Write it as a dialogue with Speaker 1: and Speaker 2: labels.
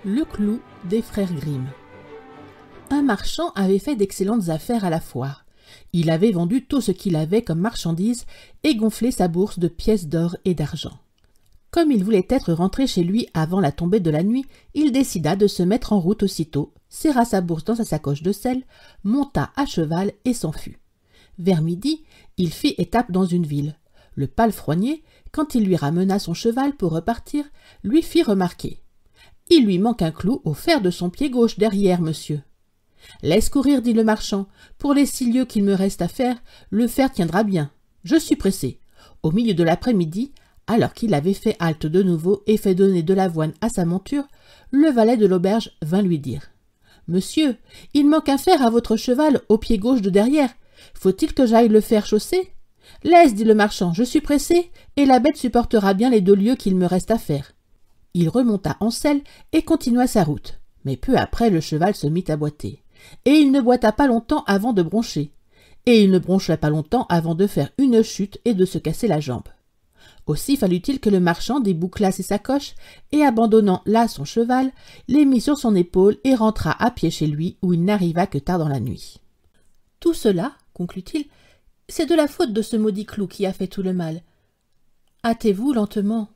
Speaker 1: Le clou des frères Grimm. Un marchand avait fait d'excellentes affaires à la foire. Il avait vendu tout ce qu'il avait comme marchandise et gonflé sa bourse de pièces d'or et d'argent. Comme il voulait être rentré chez lui avant la tombée de la nuit, il décida de se mettre en route aussitôt, serra sa bourse dans sa sacoche de sel, monta à cheval et s'en fut. Vers midi, il fit étape dans une ville. Le palefrenier, quand il lui ramena son cheval pour repartir, lui fit remarquer: « Il lui manque un clou au fer de son pied gauche derrière, monsieur. »« Laisse courir, dit le marchand. Pour les 6 lieues qu'il me reste à faire, le fer tiendra bien. Je suis pressé. » Au milieu de l'après-midi, alors qu'il avait fait halte de nouveau et fait donner de l'avoine à sa monture, le valet de l'auberge vint lui dire: « Monsieur, il manque un fer à votre cheval au pied gauche de derrière. Faut-il que j'aille le faire chausser ? » « Laisse, dit le marchand, je suis pressé, et la bête supportera bien les 2 lieues qu'il me reste à faire. » Il remonta en selle et continua sa route. Mais peu après, le cheval se mit à boiter. Et il ne boita pas longtemps avant de broncher. Et il ne broncha pas longtemps avant de faire une chute et de se casser la jambe. Aussi fallut-il que le marchand débouclât ses sacoches et, abandonnant là son cheval, les mit sur son épaule et rentra à pied chez lui, où il n'arriva que tard dans la nuit. « Tout cela, conclut-il, c'est de la faute de ce maudit clou qui a fait tout le mal. Hâtez-vous lentement. »